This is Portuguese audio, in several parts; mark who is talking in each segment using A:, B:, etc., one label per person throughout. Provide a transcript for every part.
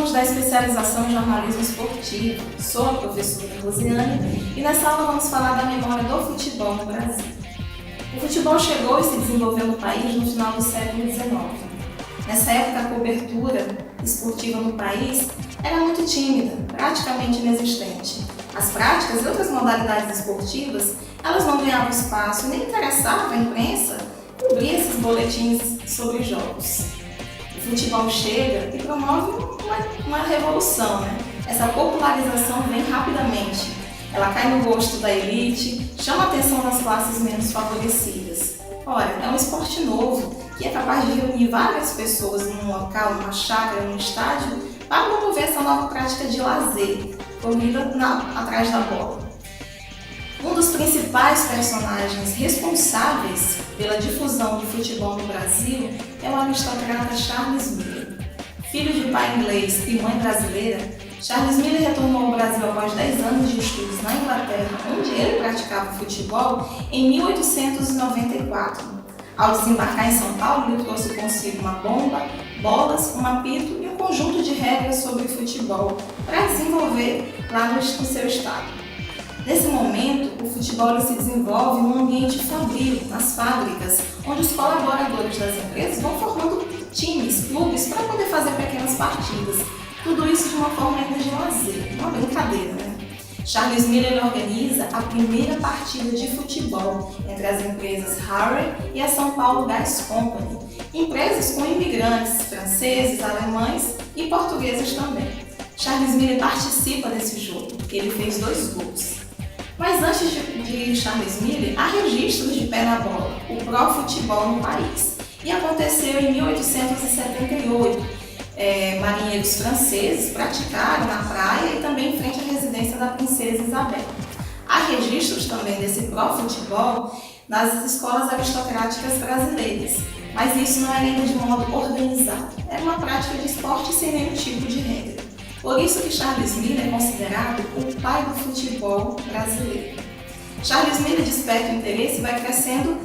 A: alunos da especialização em jornalismo esportivo. Sou a professora Rosiane e nessa aula vamos falar da memória do futebol no Brasil. O futebol chegou e se desenvolveu no país no final do século XIX. Nessa época, a cobertura esportiva no país era muito tímida, praticamente inexistente. As práticas e outras modalidades esportivas, elas não ganhavam espaço e nem interessava a imprensa cobrir esses boletins sobre jogos. O futebol chega e promove uma revolução, né? Essa popularização vem rapidamente. Ela cai no gosto da elite, chama a atenção das classes menos favorecidas. Ora, é um esporte novo que é capaz de reunir várias pessoas num local, numa chácara, num estádio, para promover essa nova prática de lazer, corrida atrás da bola. Um dos principais personagens responsáveis pela difusão do futebol no Brasil é o aristocrata Charles Miller. Filho de pai inglês e mãe brasileira, Charles Miller retornou ao Brasil após 10 anos de estudos na Inglaterra, onde ele praticava futebol, em 1894. Ao desembarcar em São Paulo, ele trouxe consigo uma bomba, bolas, um apito e um conjunto de regras sobre futebol para desenvolver lá no seu estado. Nesse momento, o futebol se desenvolve num ambiente fabril, nas fábricas, onde os colaboradores das empresas vão formando times, clubes, para poder fazer pequenas partidas. Tudo isso de uma forma ainda de lazer, uma brincadeira, né? Charles Miller organiza a primeira partida de futebol entre as empresas Harvey e a São Paulo Gas Company, empresas com imigrantes franceses, alemães e portugueses também. Charles Miller participa desse jogo, ele fez 2 gols. Mas antes de Charles Miller, há registros de pé na bola, o pró-futebol no país. E aconteceu em 1878. Marinheiros franceses praticaram na praia e também em frente à residência da princesa Isabel. Há registros também desse pró-futebol nas escolas aristocráticas brasileiras, mas isso não era ainda de modo organizado. Era uma prática de esporte sem nenhum tipo de regra. Por isso que Charles Miller é considerado o pai do futebol brasileiro. Charles Miller desperta o interesse e vai crescendo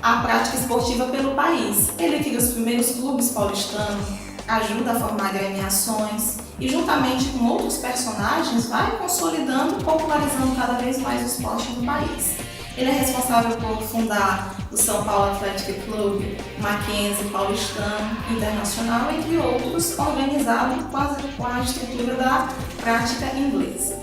A: a prática esportiva pelo país. Ele cria os primeiros clubes paulistanos, ajuda a formar agremiações e, juntamente com outros personagens, vai consolidando e popularizando cada vez mais o esporte no país. Ele é responsável por fundar o São Paulo Athletic Club, Mackenzie, Paulistano, Internacional, entre outros, organizado com a estrutura da prática inglesa.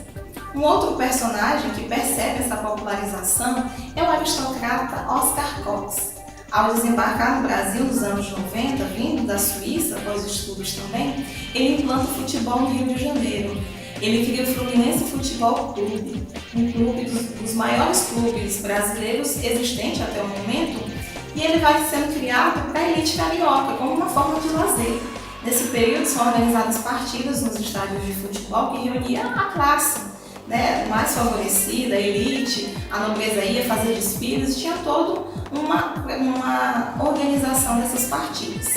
A: Um outro personagem que percebe essa popularização é o aristocrata Oscar Cox. Ao desembarcar no Brasil nos anos 90, vindo da Suíça, após estudos também, ele implanta o futebol no Rio de Janeiro. Ele cria o Fluminense Futebol Clube, um clube dos maiores clubes brasileiros existente até o momento, e ele vai sendo criado para a elite carioca, como uma forma de lazer. Nesse período são organizadas partidas nos estádios de futebol que reuniam a classe, né, mais favorecida, a elite, a nobreza ia fazer desfiles, tinha toda uma organização dessas partidas.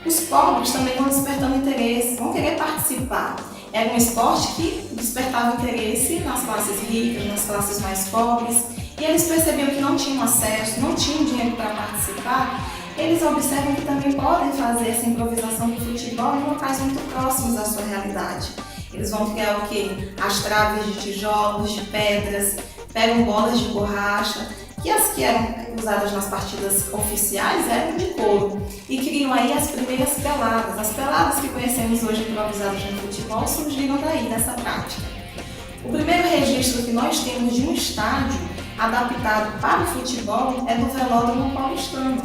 A: Os pobres também vão despertando interesse, vão querer participar. Era um esporte que despertava interesse nas classes ricas, nas classes mais pobres, e eles percebiam que não tinham acesso, não tinham dinheiro para participar. Eles observam que também podem fazer essa improvisação do futebol em locais muito próximos da sua realidade. Eles vão criar o quê? As traves de tijolos, de pedras, pegam bolas de borracha, que as que eram usadas nas partidas oficiais eram de couro, e criam aí as primeiras peladas. As peladas que conhecemos hoje improvisadas no futebol surgiram daí, dessa prática. O primeiro registro que nós temos de um estádio adaptado para o futebol é do Velódromo Paulistano,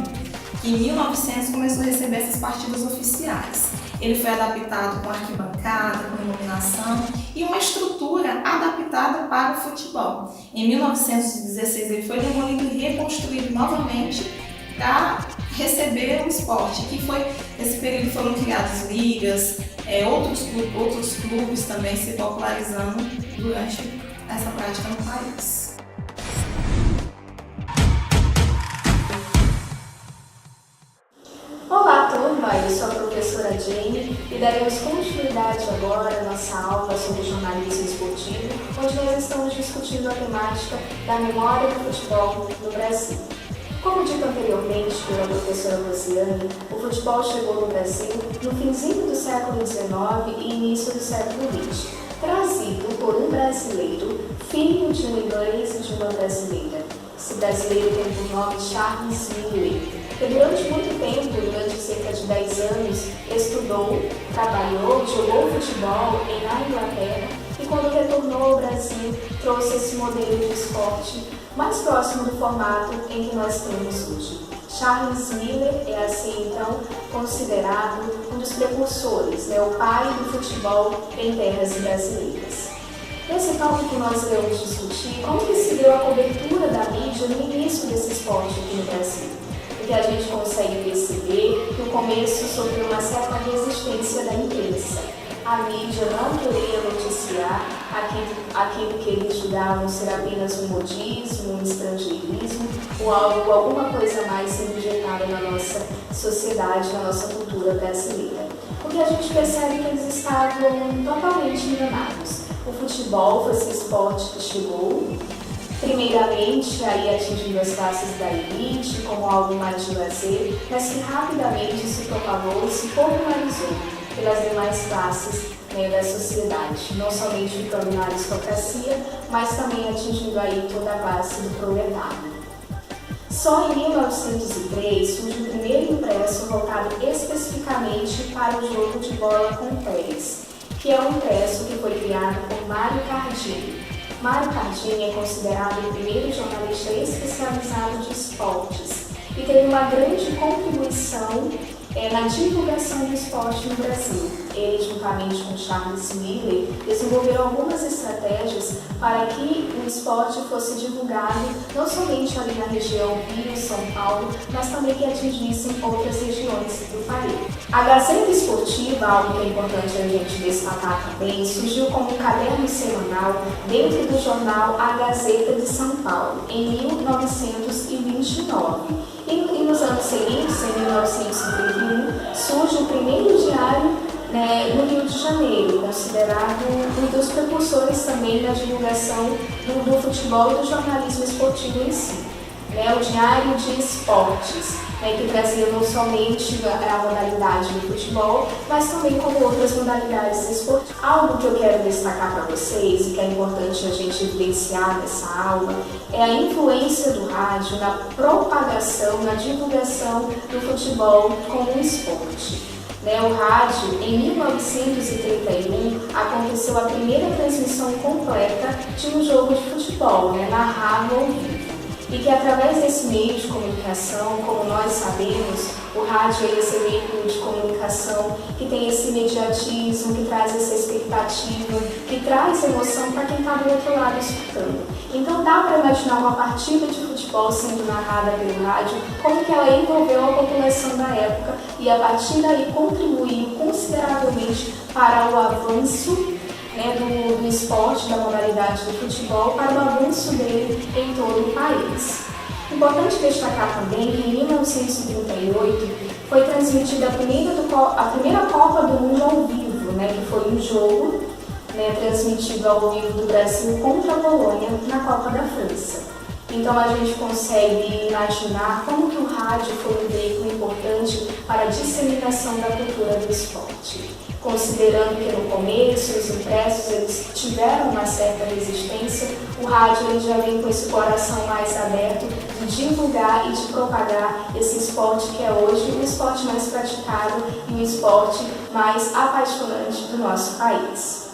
A: que em 1900 começou a receber essas partidas oficiais. Ele foi adaptado com arquibancada, com iluminação e uma estrutura adaptada para o futebol. Em 1916 ele foi demolido e reconstruído novamente para receber o esporte, que foi, nesse período foram criadas ligas, outros clubes também se popularizando durante essa prática no país.
B: Olá turma, eu sou a professora Jane e daremos continuidade agora à nossa aula sobre jornalismo esportivo, onde nós estamos discutindo a temática da memória do futebol no Brasil. Como Como dito anteriormente pela professora Rosiane, o futebol chegou no Brasil no finzinho do século XIX e início do século XX, trazido por um brasileiro, filho de um inglês e de uma brasileira. Esse brasileiro tem por nome Charles Miller, que durante muito tempo, durante cerca de 10 anos, estudou, trabalhou, jogou futebol na Inglaterra e quando retornou ao Brasil, trouxe esse modelo de esporte mais próximo do formato em que nós temos hoje. Charles Miller é assim então considerado um dos precursores, o pai do futebol em terras brasileiras. Nesse tópico nós iremos discutir como que se deu a cobertura da mídia no início desse esporte aqui no Brasil. Porque a gente consegue perceber que o começo sofreu uma certa resistência da imprensa. A mídia não queria noticiar aquilo que eles julgavam ser apenas um modismo, um estrangeirismo ou alguma coisa mais sendo injetada na nossa sociedade, na nossa cultura brasileira. Porque a gente percebe que eles estavam totalmente enganados. O futebol foi esse esporte que chegou, primeiramente aí atingindo as classes da elite como algo mais de lazer, mas que rapidamente se propagou e se popularizou pelas demais classes da sociedade, não somente ficando na aristocracia, mas também atingindo aí toda a classe do proletário. Só em 1903 surge o primeiro impresso voltado especificamente para o jogo de bola com pés, que é um impresso que foi criado por Mário Cardini. Mário Cardini é considerado o primeiro jornalista especializado de esportes e teve uma grande contribuição na divulgação do esporte no Brasil. Ele, juntamente com Charles Miller, desenvolveram algumas estratégias para que o esporte fosse divulgado não somente ali na região Rio, São Paulo, mas também que atingissem outras regiões do país. A Gazeta Esportiva, algo que é importante a gente destacar também, surgiu como um caderno semanal dentro do jornal A Gazeta de São Paulo, em 1929. E nos anos seguintes, em 1931, surge o primeiro diário no Rio de Janeiro, considerado um dos precursores também da divulgação do futebol e do jornalismo esportivo em si. O Diário de Esportes, que trazia não somente a modalidade do futebol, mas também como outras modalidades esportivas. Algo que eu quero destacar para vocês e que é importante a gente evidenciar nessa aula é a influência do rádio na propagação, na divulgação do futebol como um esporte. O rádio, em 1931, aconteceu a primeira transmissão completa de um jogo de futebol, narrado ao vivo. E que através desse meio de comunicação, como nós sabemos, o rádio é esse veículo de comunicação que tem esse imediatismo, que traz essa expectativa, que traz emoção para quem está do outro lado escutando. Então dá para imaginar uma partida de futebol sendo narrada pelo rádio, como que ela envolveu a população da época e a partir daí contribuiu consideravelmente para o avanço do esporte, da modalidade do futebol, para o avanço dele em todo o país. Importante destacar também que em 1938 foi transmitida a primeira Copa do Mundo ao vivo, que foi um jogo transmitido ao vivo do Brasil contra a Polônia na Copa da França. Então a gente consegue imaginar como que o rádio foi um veículo importante para a disseminação da cultura do esporte. Considerando que no começo os impressos eles tiveram uma certa resistência, o rádio ele já vem com esse coração mais aberto de divulgar e de propagar esse esporte que é hoje o esporte mais praticado e o esporte mais apaixonante do nosso país.